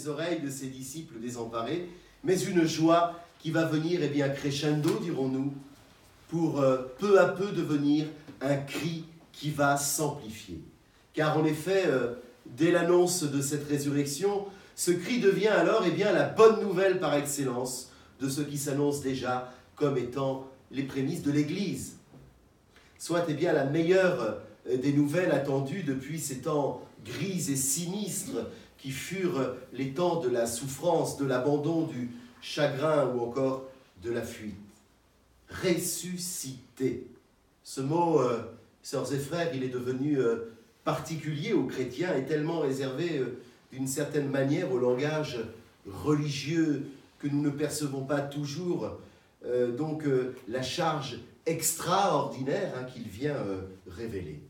les oreilles de ses disciples désemparés, mais une joie qui va venir, crescendo, dirons-nous, pour peu à peu devenir un cri qui va s'amplifier. Car en effet, dès l'annonce de cette résurrection, ce cri devient alors la bonne nouvelle par excellence de ce qui s'annonce déjà comme étant les prémices de l'Église. Soit la meilleure des nouvelles attendues depuis ces temps gris et sinistres qui furent les temps de la souffrance, de l'abandon, du chagrin ou encore de la fuite. Ressuscité. Ce mot, sœurs et frères, il est devenu particulier aux chrétiens et tellement réservé d'une certaine manière au langage religieux que nous ne percevons pas toujours. La charge extraordinaire qu'il vient révéler.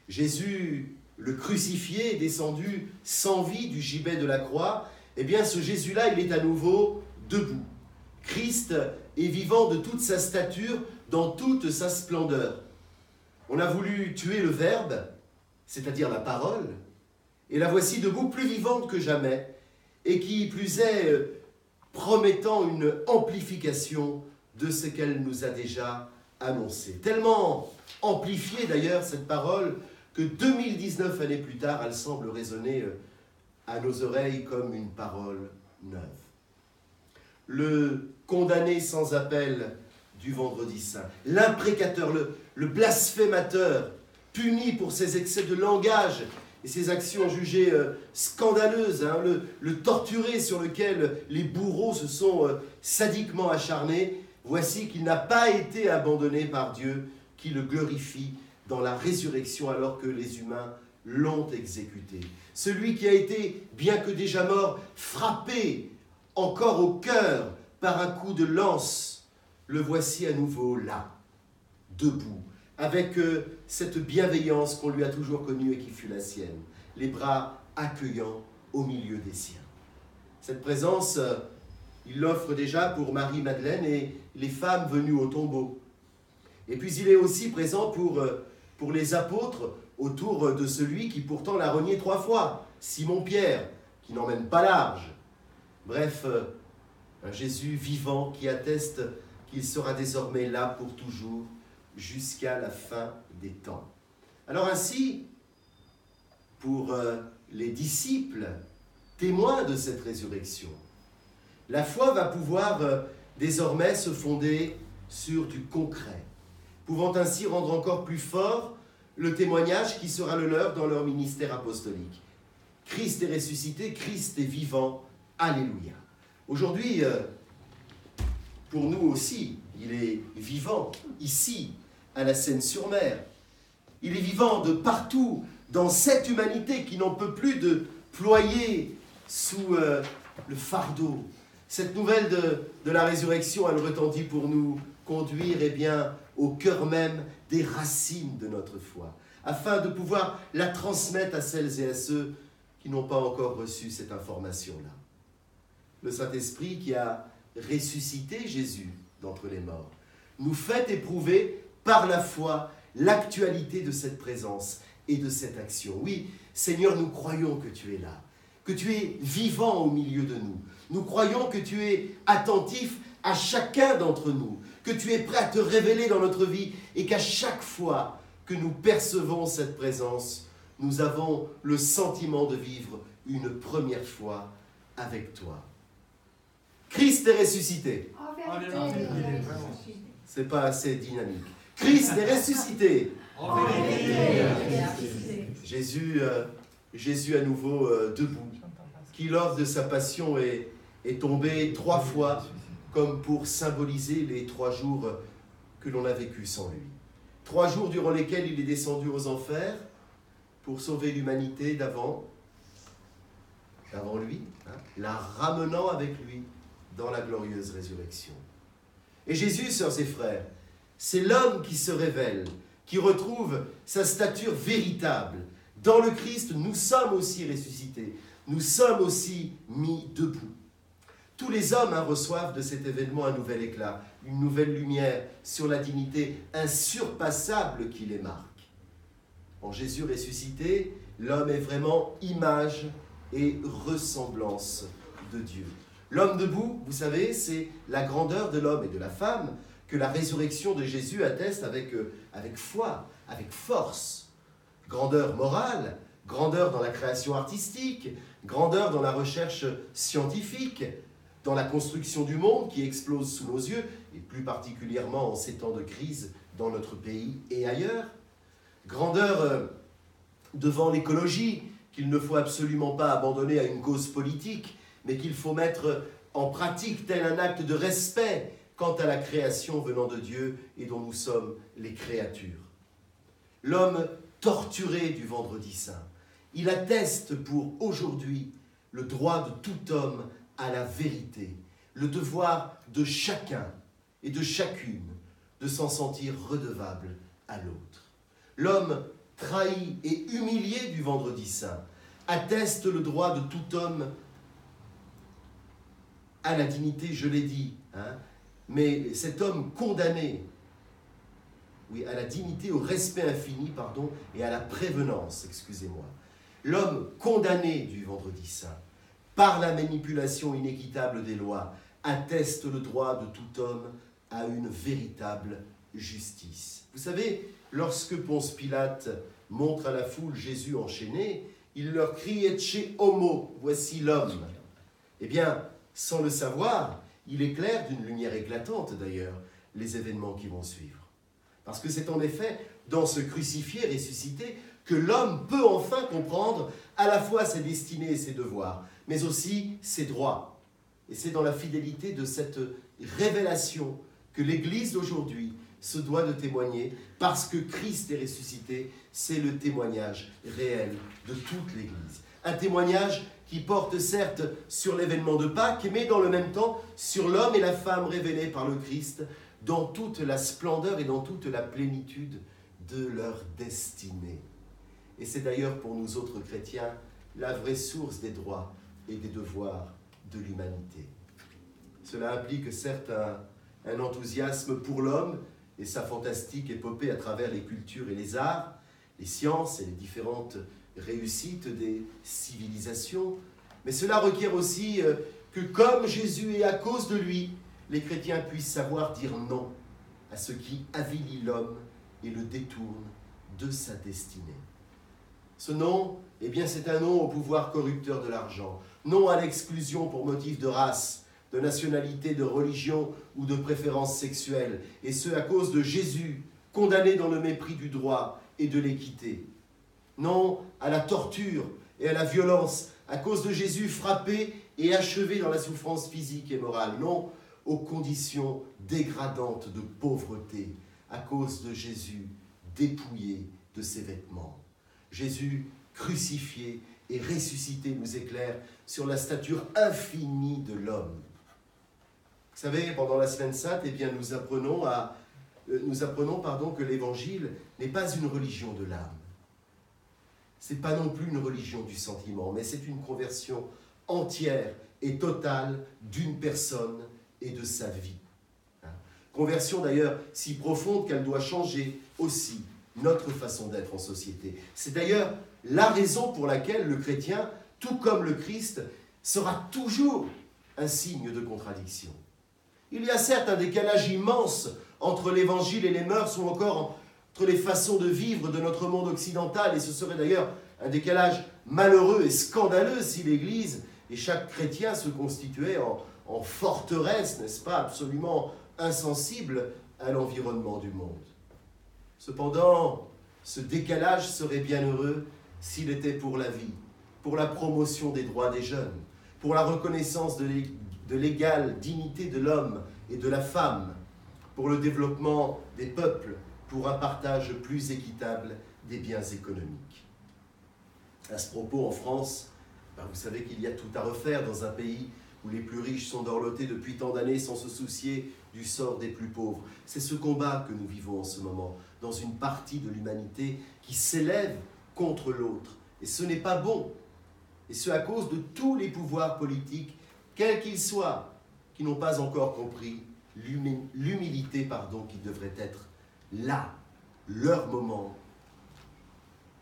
Jésus, le crucifié, descendu sans vie du gibet de la croix, ce Jésus-là, il est à nouveau debout. Christ est vivant de toute sa stature, dans toute sa splendeur. On a voulu tuer le Verbe, c'est-à-dire la parole, et la voici debout, plus vivante que jamais, et qui plus est, promettant une amplification de ce qu'elle nous a déjà annoncé. Tellement amplifiée d'ailleurs cette parole que 2019 années plus tard, elle semble résonner à nos oreilles comme une parole neuve. Le condamné sans appel du vendredi saint, l'imprécateur, le blasphémateur, puni pour ses excès de langage et ses actions jugées scandaleuses, le torturé sur lequel les bourreaux se sont sadiquement acharnés, voici qu'il n'a pas été abandonné par Dieu, qui le glorifie dans la résurrection alors que les humains l'ont exécuté. Celui qui a été, bien que déjà mort, frappé encore au cœur par un coup de lance, le voici à nouveau là, debout, avec cette bienveillance qu'on lui a toujours connue et qui fut la sienne, les bras accueillants au milieu des siens. Cette présence, il l'offre déjà pour Marie-Madeleine et les femmes venues au tombeau. Et puis il est aussi présent pour les apôtres autour de celui qui pourtant l'a renié 3 fois, Simon-Pierre, qui n'emmène pas large. Bref, un Jésus vivant qui atteste qu'il sera désormais là pour toujours, jusqu'à la fin des temps. Alors ainsi, pour les disciples, témoins de cette résurrection, la foi va pouvoir désormais se fonder sur du concret, pouvant ainsi rendre encore plus fort le témoignage qui sera le leur dans leur ministère apostolique. Christ est ressuscité, Christ est vivant, alléluia. Aujourd'hui, pour nous aussi, il est vivant, ici, à la Seine-sur-Mer. Il est vivant de partout, dans cette humanité qui n'en peut plus de ployer sous le fardeau. Cette nouvelle de la résurrection, elle retentit pour nous conduire au cœur même des racines de notre foi, afin de pouvoir la transmettre à celles et à ceux qui n'ont pas encore reçu cette information-là. Le Saint-Esprit qui a ressuscité Jésus d'entre les morts nous fait éprouver par la foi l'actualité de cette présence et de cette action. Oui, Seigneur, nous croyons que tu es là, que tu es vivant au milieu de nous. Nous croyons que tu es attentif à chacun d'entre nous, que tu es prêt à te révéler dans notre vie et qu'à chaque fois que nous percevons cette présence, nous avons le sentiment de vivre une première fois avec toi. Christ est ressuscité. C'est pas assez dynamique. Christ est ressuscité. Jésus à nouveau debout, qui lors de sa passion est tombé 3 fois comme pour symboliser les 3 jours que l'on a vécu sans lui. 3 jours durant lesquels il est descendu aux enfers pour sauver l'humanité d'avant lui, la ramenant avec lui dans la glorieuse résurrection. Et Jésus, sœurs et frères, c'est l'homme qui se révèle, qui retrouve sa stature véritable. Dans le Christ, nous sommes aussi ressuscités, nous sommes aussi mis debout. Tous les hommes reçoivent de cet événement un nouvel éclat, une nouvelle lumière sur la dignité insurpassable qui les marque. En Jésus ressuscité, l'homme est vraiment image et ressemblance de Dieu. L'homme debout, vous savez, c'est la grandeur de l'homme et de la femme que la résurrection de Jésus atteste avec foi, avec force. Grandeur morale, grandeur dans la création artistique, grandeur dans la recherche scientifique, dans la construction du monde qui explose sous nos yeux, et plus particulièrement en ces temps de crise dans notre pays et ailleurs. Grandeur devant l'écologie, qu'il ne faut absolument pas abandonner à une cause politique, mais qu'il faut mettre en pratique tel un acte de respect quant à la création venant de Dieu et dont nous sommes les créatures. L'homme torturé du Vendredi Saint, il atteste pour aujourd'hui le droit de tout homme à la vérité, le devoir de chacun et de chacune de s'en sentir redevable à l'autre. L'homme trahi et humilié du Vendredi Saint atteste le droit de tout homme à la dignité, je l'ai dit, mais cet homme condamné, oui, à la dignité, au respect infini, et à la prévenance, excusez-moi. L'homme condamné du Vendredi Saint, par la manipulation inéquitable des lois, atteste le droit de tout homme à une véritable justice. Vous savez, lorsque Ponce Pilate montre à la foule Jésus enchaîné, il leur crie « Ecce homo », voici l'homme. Eh bien, sans le savoir, il éclaire d'une lumière éclatante d'ailleurs les événements qui vont suivre. Parce que c'est en effet dans ce crucifié ressuscité que l'homme peut enfin comprendre à la fois ses destinées et ses devoirs, mais aussi ses droits. Et c'est dans la fidélité de cette révélation que l'Église d'aujourd'hui se doit de témoigner, parce que Christ est ressuscité, c'est le témoignage réel de toute l'Église. Un témoignage qui porte certes sur l'événement de Pâques, mais dans le même temps sur l'homme et la femme révélés par le Christ, dans toute la splendeur et dans toute la plénitude de leur destinée. Et c'est d'ailleurs pour nous autres chrétiens la vraie source des droits et des devoirs de l'humanité. Cela implique certes un enthousiasme pour l'homme et sa fantastique épopée à travers les cultures et les arts, les sciences et les différentes réussites des civilisations, mais cela requiert aussi que comme Jésus et à cause de lui, les chrétiens puissent savoir dire non à ce qui avilit l'homme et le détourne de sa destinée. Ce non, eh bien, c'est un non au pouvoir corrupteur de l'argent, non à l'exclusion pour motif de race, de nationalité, de religion ou de préférence sexuelle, et ce à cause de Jésus, condamné dans le mépris du droit et de l'équité. Non à la torture et à la violence, à cause de Jésus frappé et achevé dans la souffrance physique et morale. Non aux conditions dégradantes de pauvreté, à cause de Jésus dépouillé de ses vêtements. Jésus crucifié et ressuscité nous éclaire sur la stature infinie de l'homme. Vous savez, pendant la Semaine Sainte, eh bien, nous apprenons que l'Évangile n'est pas une religion de l'âme. Ce n'est pas non plus une religion du sentiment, mais c'est une conversion entière et totale d'une personne et de sa vie. Conversion d'ailleurs si profonde qu'elle doit changer aussi notre façon d'être en société. C'est d'ailleurs la raison pour laquelle le chrétien, tout comme le Christ, sera toujours un signe de contradiction. Il y a certes un décalage immense entre l'Évangile et les mœurs, ou encore entre les façons de vivre de notre monde occidental, et ce serait d'ailleurs un décalage malheureux et scandaleux si l'Église et chaque chrétien se constituait en forteresse, n'est-ce pas, absolument insensible à l'environnement du monde. Cependant, ce décalage serait bien heureux s'il était pour la vie, pour la promotion des droits des jeunes, pour la reconnaissance de l'égale dignité de l'homme et de la femme, pour le développement des peuples, pour un partage plus équitable des biens économiques. À ce propos, en France, vous savez qu'il y a tout à refaire dans un pays où les plus riches sont dorlotés depuis tant d'années sans se soucier du sort des plus pauvres. C'est ce combat que nous vivons en ce moment, dans une partie de l'humanité qui s'élève contre l'autre. Et ce n'est pas bon. Et ce à cause de tous les pouvoirs politiques, quels qu'ils soient, qui n'ont pas encore compris l'humilité qui devrait être là, leur moment,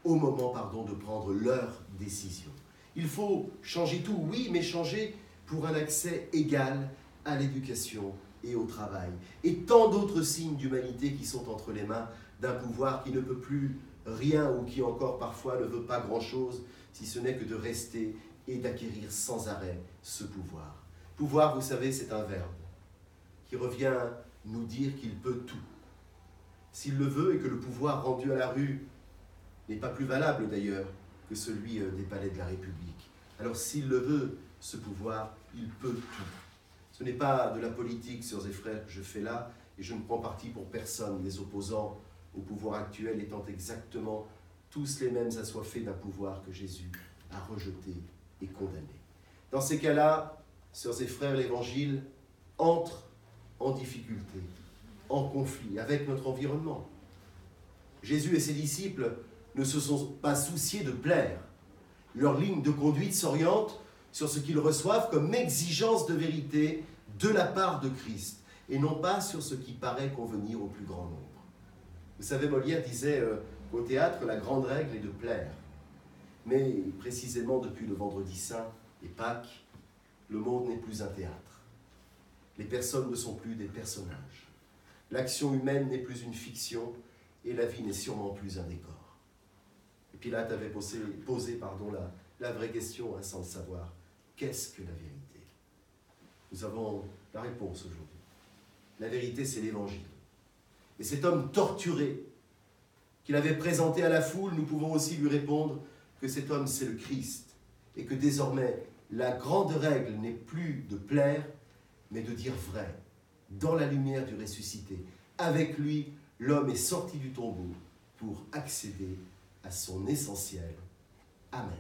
au moment de prendre leurs décisions. Il faut changer tout, oui, mais changer pour un accès égal à l'éducation et au travail. Et tant d'autres signes d'humanité qui sont entre les mains d'un pouvoir qui ne peut plus rien ou qui encore parfois ne veut pas grand-chose, si ce n'est que de rester et d'acquérir sans arrêt ce pouvoir. Pouvoir, vous savez, c'est un verbe qui revient nous dire qu'il peut tout. S'il le veut et que le pouvoir rendu à la rue n'est pas plus valable d'ailleurs que celui des palais de la République. Alors s'il le veut, ce pouvoir, il peut tout. Ce n'est pas de la politique, sœurs et frères, que je fais là, et je ne prends parti pour personne, les opposants au pouvoir actuel étant exactement tous les mêmes assoiffés d'un pouvoir que Jésus a rejeté et condamné. Dans ces cas-là, sœurs et frères, l'Évangile entre en difficulté, en conflit avec notre environnement. Jésus et ses disciples ne se sont pas souciés de plaire. Leur ligne de conduite s'oriente sur ce qu'ils reçoivent comme exigence de vérité de la part de Christ, et non pas sur ce qui paraît convenir au plus grand nombre. Vous savez, Molière disait qu'au théâtre, la grande règle est de plaire. Mais précisément depuis le Vendredi Saint et Pâques, le monde n'est plus un théâtre. Les personnes ne sont plus des personnages. L'action humaine n'est plus une fiction, et la vie n'est sûrement plus un décor. Et Pilate avait posé la vraie question, sans le savoir. Qu'est-ce que la vérité? Nous avons la réponse aujourd'hui. La vérité, c'est l'Évangile. Et cet homme torturé, qu'il avait présenté à la foule, nous pouvons aussi lui répondre que cet homme, c'est le Christ, et que désormais, la grande règle n'est plus de plaire, mais de dire vrai, dans la lumière du ressuscité. Avec lui, l'homme est sorti du tombeau pour accéder à son essentiel. Amen.